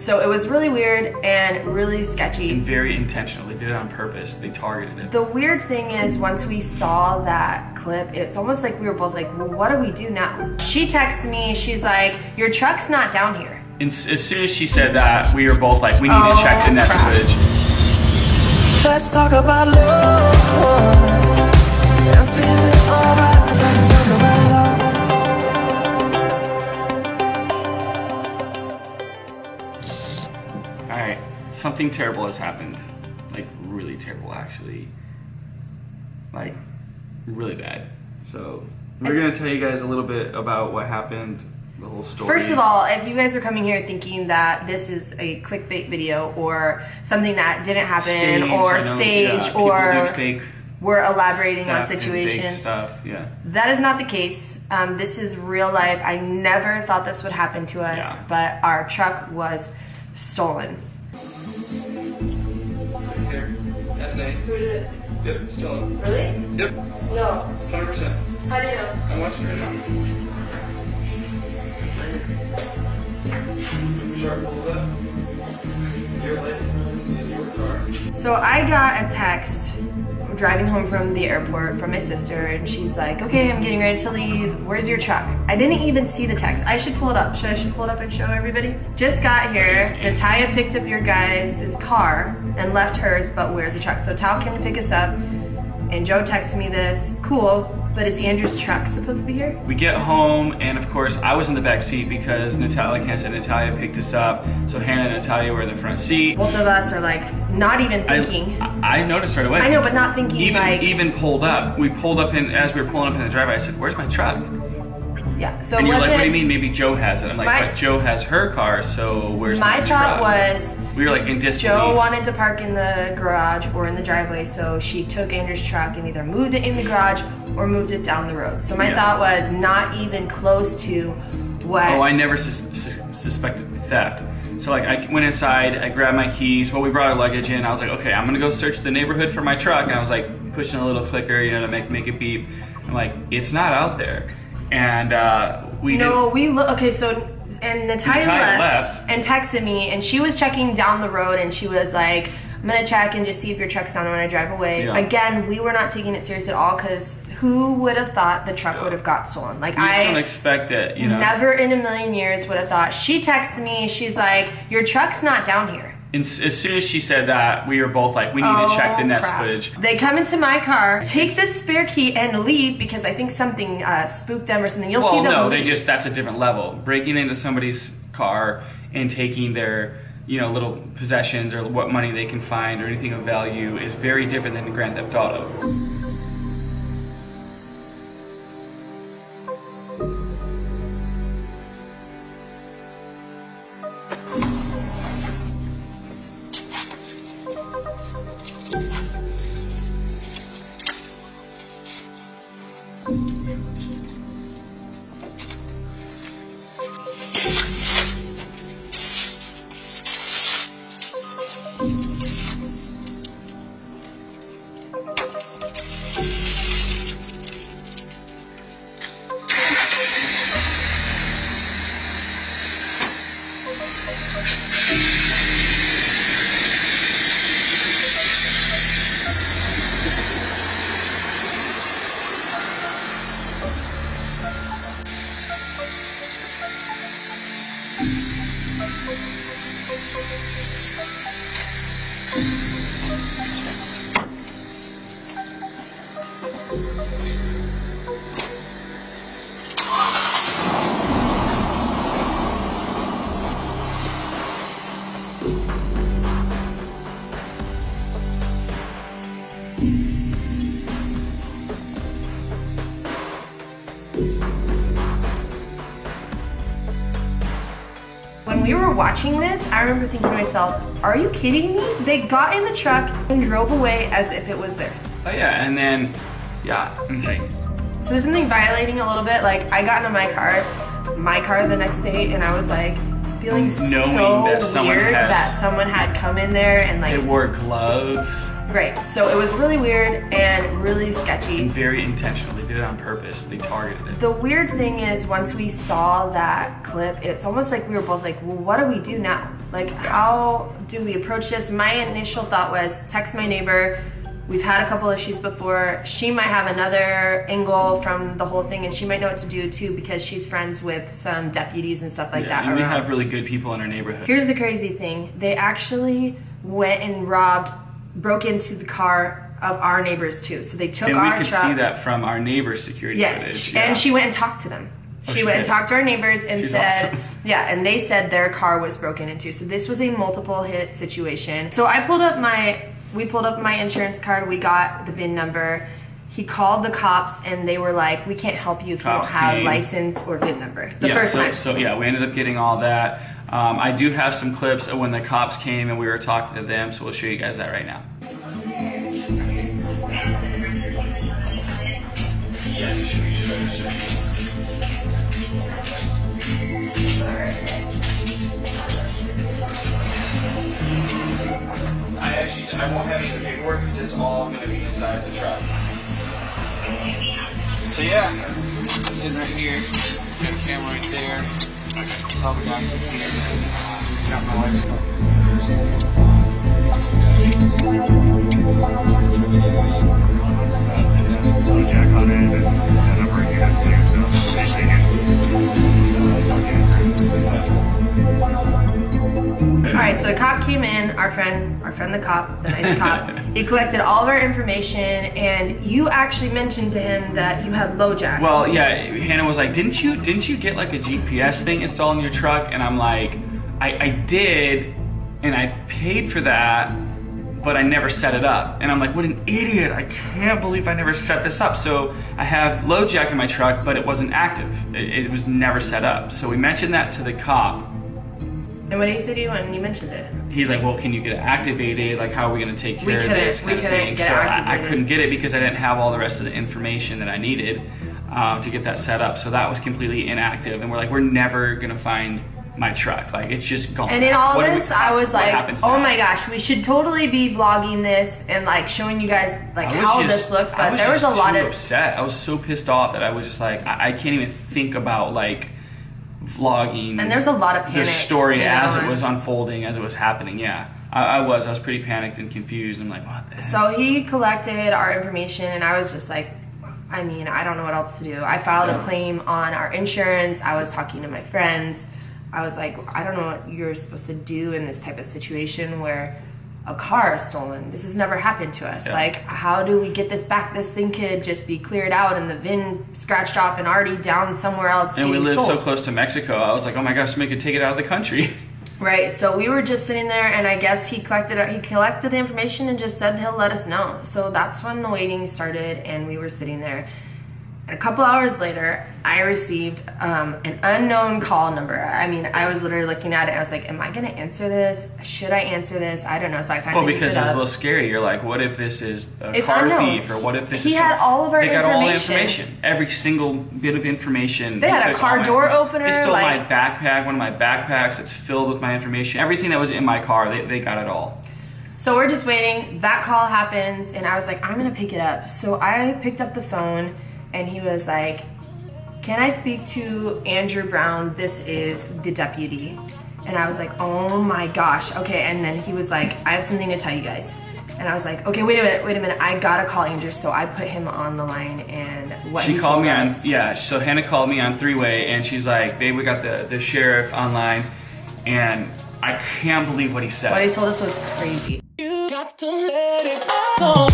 So it was really weird and really sketchy. And very intentional. They did it on purpose. They targeted it. The weird thing is once we saw that clip, it's almost like we were both like, well, what do we do now? She texted me, she's like, your truck's not down here. And as soon as she said that, we were both like, we need to check the Nest footage. Let's talk about love. I'm feeling alright. Let's talk about love. Alright, something terrible has happened. Like, really terrible, actually. Like, really bad. So, we're gonna tell you guys a little bit about what happened, the whole story. First of all, if you guys are coming here thinking that this is a clickbait video or something that didn't happen or staged or we're elaborating on situations, stuff, yeah. That is not the case. This is real life. I never thought this would happen to us, but our truck was stolen. Here, at night. Who did it? Yep, stolen. Really? Yep, No. 100%. How do you know? I'm watching right now. Sharp pulls up. Your light is on in your car. So I got a text driving home from the airport from my sister, and she's like, okay, I'm getting ready to leave. Where's your truck? I didn't even see the text. I should pull it up. I should pull it up and show everybody? Just got here. Natalia picked up your guys' car and left hers, but where's the truck? So Tal came to pick us up, and Joe texted me this. Cool. But is Andrew's truck supposed to be here? We get home, and of course, I was in the back seat because Natalia, like I said, Natalia picked us up. So Hannah and Natalia were in the front seat. Both of us are like, not even thinking. I noticed right away. I know, but not thinking even pulled up. We pulled up in, as we were pulling up in the driveway, I said, where's my truck? Yeah, so and you're like, what do you mean? Maybe Joe has it. I'm like, but Joe has her car, so where's my truck? My thought was, we were like in disbelief. Joe wanted to park in the garage or in the driveway, so she took Andrew's truck and either moved it in the garage or moved it down the road. So my thought was not even close to what... Oh, I never suspected theft. So like I went inside, I grabbed my keys, well we brought our luggage in, I was like, okay, I'm gonna go search the neighborhood for my truck, and I was like pushing a little clicker, you know, to make it beep. I'm like, it's not out there. And okay, so and Natalia left and texted me, and she was checking down the road, and she was like, I'm gonna check and just see if your truck's down when I drive away. Yeah. Again, we were not taking it serious at all, because who would have thought the truck would have got stolen? Like, I don't expect it, you know. Never in a million years would have thought. She texted me, she's like, your truck's not down here. And as soon as she said that, we were both like, we need to check the Nest footage. They come into my car, take the spare key, and leave because I think something spooked them or something. You'll see them leave. That's a different level. Breaking into somebody's car and taking their, you know, little possessions or what money they can find or anything of value is very different than Grand Theft Auto. When we were watching this, I remember thinking to myself, are you kidding me? They got in the truck and drove away as if it was theirs. Oh yeah, and then, yeah, insane. So there's something violating a little bit. Like, I got into my car the next day, and I was like, feeling so weird that someone had come in there and like... They wore gloves. Right, so it was really weird and really sketchy. And very intentional. They did it on purpose. They targeted it. The weird thing is once we saw that clip, it's almost like we were both like, well, what do we do now? Like, how do we approach this? My initial thought was text my neighbor. We've had a couple issues before. She might have another angle from the whole thing, and she might know what to do too because she's friends with some deputies and stuff like that. And we have really good people in our neighborhood. Here's the crazy thing. They actually went and broke into the car of our neighbors too. So they took our truck. And we could see that from our neighbor's security footage. Yeah. And she went and talked to them. She went and talked to our neighbors and She's said, awesome. yeah, and they said their car was broken into. So this was a multiple hit situation. So we pulled up my insurance card. We got the VIN number. He called the cops and they were like, we can't help you if you don't have license or VIN number. The first time. So yeah, we ended up getting all that. I do have some clips of when the cops came and we were talking to them, so we'll show you guys that right now. I won't have any of the paperwork because it's all going to be inside the truck. So yeah, sitting right here. Got a camera right there. That's all the guys in here. Got my wife's jack on it and a number of units too, so they take it. Alright, so the cop came in, our friend the cop, the nice cop. He collected all of our information, and you actually mentioned to him that you had LoJack. Well, yeah, Hannah was like, didn't you get like a GPS thing installed in your truck? And I'm like, I did, and I paid for that, but I never set it up. And I'm like, what an idiot, I can't believe I never set this up. So I have LoJack in my truck, but it wasn't active. It was never set up. So we mentioned that to the cop. And what did he say to you when you mentioned it? He's like, well, can you get it activated? Like, how are we going to take care of this kind of thing? So I couldn't get it because I didn't have all the rest of the information that I needed to get that set up. So that was completely inactive. And we're like, we're never going to find my truck. Like, it's just gone. And in all this, I was like, oh my gosh, we should totally be vlogging this and like showing you guys like how this looks. But there was a lot of upset. I was so pissed off that I was just like, I can't even think about like vlogging. And there's a lot of panic. The story as it was unfolding, as it was happening. Yeah, I was pretty panicked and confused. I'm like, what the heck? So he collected our information, and I was just like, I mean, I don't know what else to do. I filed a claim on our insurance. I was talking to my friends. I was like, I don't know what you're supposed to do in this type of situation where a car is stolen. This has never happened to us. Like, how do we get this back? This thing could just be cleared out and the VIN scratched off and already down somewhere else. And we live so close to Mexico. I was like, oh my gosh, somebody could take it out of the country. Right. So we were just sitting there, and I guess he collected the information and just said he'll let us know. So that's when the waiting started, and we were sitting there. And a couple hours later, I received an unknown call number. I mean, I was literally looking at it, and I was like, am I going to answer this? Should I answer this? I don't know. So I finally because it was a little scary. You're like, what if this is a car unknown. thief? Or what if this he is... had all of our information. They got all the information. Every single bit of information. They had a car door opener. They stole my backpack, one of my backpacks. It's filled with my information. Everything that was in my car, they got it all. So we're just waiting. That call happens, and I was like, I'm going to pick it up. So I picked up the phone, and he was like, can I speak to Andrew Brown? This is the deputy. And I was like, oh my gosh. Okay, and then he was like, I have something to tell you guys. And I was like, okay, wait a minute. I gotta call Andrew. So I put him on the line, and she called me on, so Hannah called me on three-way, and she's like, babe, we got the sheriff online, and I can't believe what he said. What he told us was crazy. You got to let it go.